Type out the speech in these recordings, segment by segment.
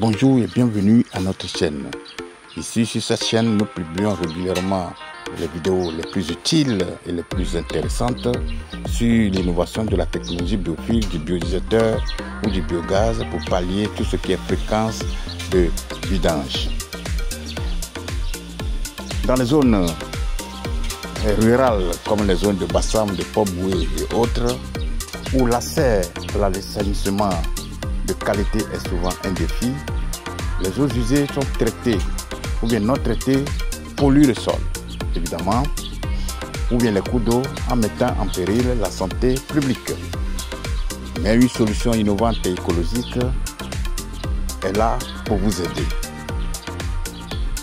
Bonjour et bienvenue à notre chaîne. Ici, sur cette chaîne, nous publions régulièrement les vidéos les plus utiles et les plus intéressantes sur l'innovation de la technologie biofuel, du biodigesteur ou du biogaz pour pallier tout ce qui est fréquence de vidange. Dans les zones rurales comme les zones de Bassam, de Port-Boué et autres, où l'accès à l'assainissement de qualité est souvent un défi, les eaux usées sont traitées ou bien non traitées polluent le sol, évidemment, ou bien les cours d'eau en mettant en péril la santé publique. Mais une solution innovante et écologique est là pour vous aider.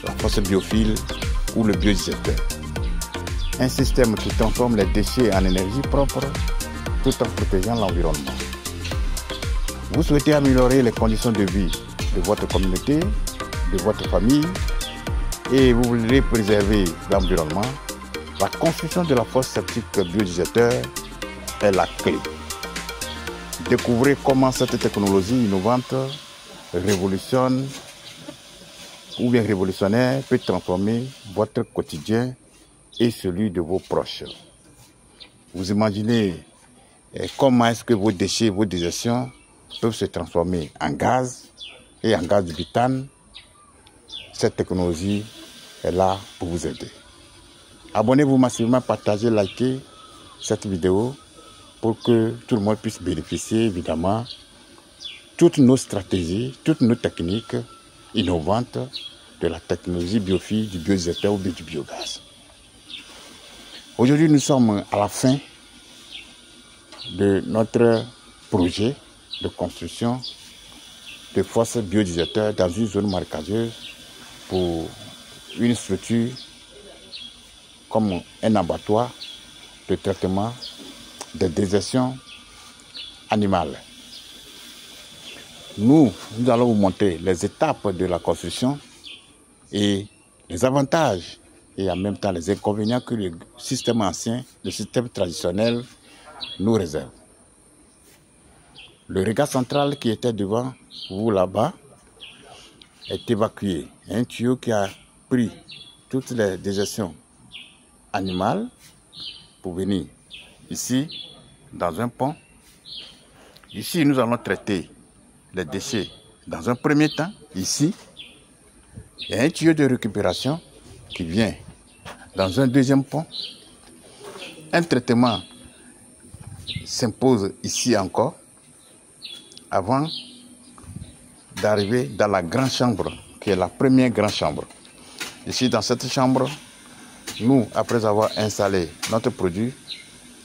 La fosse biofuel ou le biodigesteur. Un système qui transforme les déchets en énergie propre tout en protégeant l'environnement. Vous souhaitez améliorer les conditions de vie de votre communauté, de votre famille, et vous voulez préserver l'environnement, la construction de la fosse septique biodigesteur est la clé. Découvrez comment cette technologie innovante révolutionne ou bien révolutionnaire peut transformer votre quotidien et celui de vos proches. Vous imaginez comment est-ce que vos déchets, vos déjections peuvent se transformer en gaz et en gaz de butane. Cette technologie est là pour vous aider. Abonnez-vous massivement, partagez, likez cette vidéo pour que tout le monde puisse bénéficier évidemment toutes nos stratégies, toutes nos techniques innovantes de la technologie biofuel, du biodigesteur ou du biogaz. Aujourd'hui, nous sommes à la fin de notre projet de construction de fosse biodigesteur dans une zone marécageuse pour une structure comme un abattoir de traitement des déjections animales. Nous allons vous montrer les étapes de la construction et les avantages et en même temps les inconvénients que le système ancien, le système traditionnel nous réserve. Le regard central qui était devant vous là-bas est évacué. Un tuyau qui a pris toutes les déjections animales pour venir ici dans un pont. Ici, nous allons traiter les déchets dans un premier temps. Ici, il y a un tuyau de récupération qui vient dans un deuxième pont. Un traitement s'impose ici encore avant d'arriver dans la grande chambre, qui est la première grande chambre. Ici, dans cette chambre, nous, après avoir installé notre produit,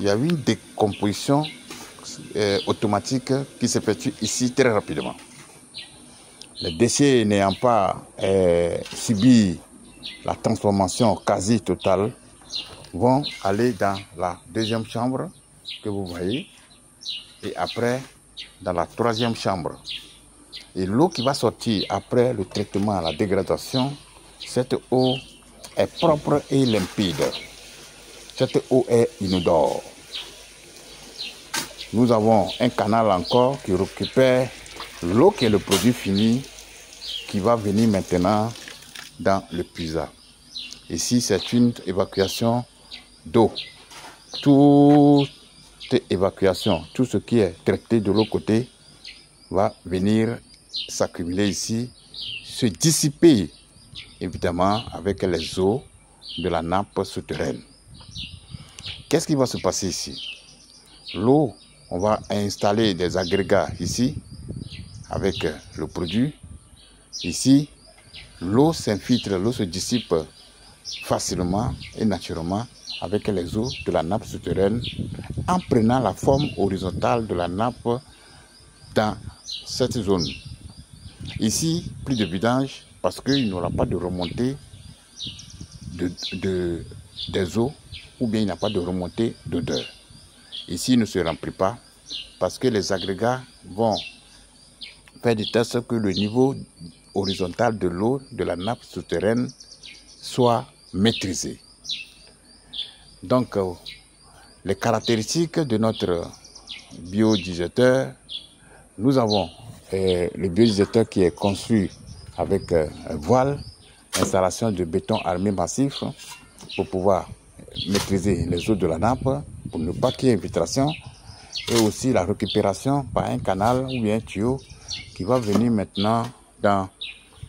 il y a une décomposition automatique qui s'effectue ici très rapidement. Les déchets n'ayant pas subi la transformation quasi totale vont aller dans la deuxième chambre que vous voyez et après dans la troisième chambre. Et l'eau qui va sortir après le traitement, la dégradation, cette eau est propre et limpide. Cette eau est inodore. Nous avons un canal encore qui récupère l'eau qui est le produit fini qui va venir maintenant dans le puisard. Ici, c'est une évacuation d'eau. Toute évacuation, tout ce qui est traité de l'autre côté va venir s'accumuler ici, se dissiper évidemment avec les eaux de la nappe souterraine. Qu'est-ce qui va se passer ici? L'eau, on va installer des agrégats ici avec le produit. Ici, l'eau s'infiltre, l'eau se dissipe facilement et naturellement avec les eaux de la nappe souterraine en prenant la forme horizontale de la nappe dans cette zone. Ici, plus de vidange parce qu'il n'y aura pas de remontée des eaux ou bien il n'y a pas de remontée d'odeur. Ici, il ne se remplit pas parce que les agrégats vont faire des tests que le niveau horizontal de l'eau de la nappe souterraine soit maîtrisé. Donc, les caractéristiques de notre biodigesteur, nous avons le biodigesteur qui est construit avec un voile, installation de béton armé massif pour pouvoir maîtriser les eaux de la nappe, pour ne pas qu'il y ait infiltration, et aussi la récupération par un canal ou bien un tuyau qui va venir maintenant dans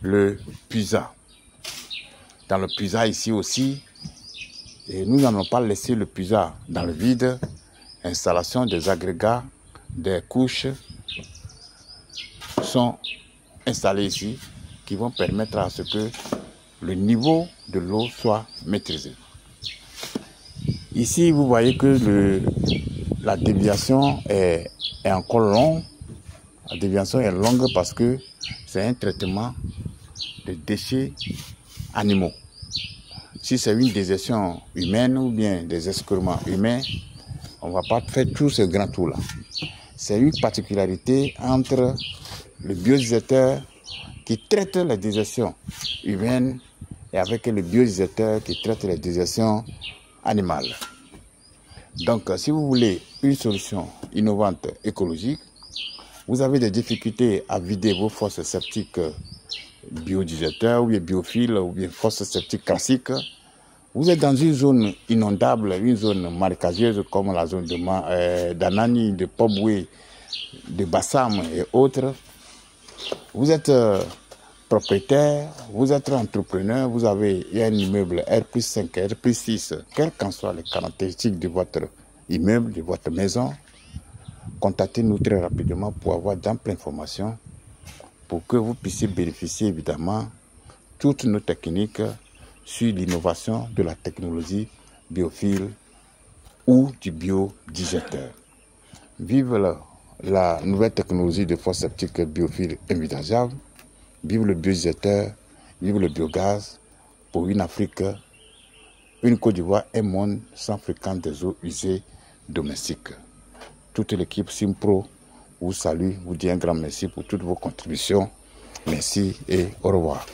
le puisard. Dans le puisard ici aussi, et nous n'allons pas laisser le puisard dans le vide. Installation des agrégats, des couches sont installées ici qui vont permettre à ce que le niveau de l'eau soit maîtrisé. Ici, vous voyez que la déviation est encore longue. La déviation est longue parce que c'est un traitement de déchets animaux. Si c'est une désertion humaine ou bien des excréments humains, on ne va pas faire tout ce grand tour-là. C'est une particularité entre le biodigesteur qui traite les désertions humaines et avec le biodigesteur qui traite les désertions animales. Donc, si vous voulez une solution innovante écologique, vous avez des difficultés à vider vos fosses septiques biodigesteur ou bien biophile ou bien fosse septique classique. Vous êtes dans une zone inondable, une zone marécageuse comme la zone d'Anani, de Poboué, de Bassam et autres. Vous êtes propriétaire, vous êtes entrepreneur, vous avez un immeuble R+5, R+6, quelles qu'en soient les caractéristiques de votre immeuble, de votre maison, contactez-nous très rapidement pour avoir d'amples informations pour que vous puissiez bénéficier évidemment toutes nos techniques sur l'innovation de la technologie biophile ou du biodigesteur. Vive la nouvelle technologie de fosse septique biophile envisageable, vive le biodigesteur, vive le biogaz pour une Afrique, une Côte d'Ivoire, un monde sans fréquence des eaux usées domestiques. Toute l'équipe Simpro vous salue, vous dit un grand merci pour toutes vos contributions. Merci et au revoir.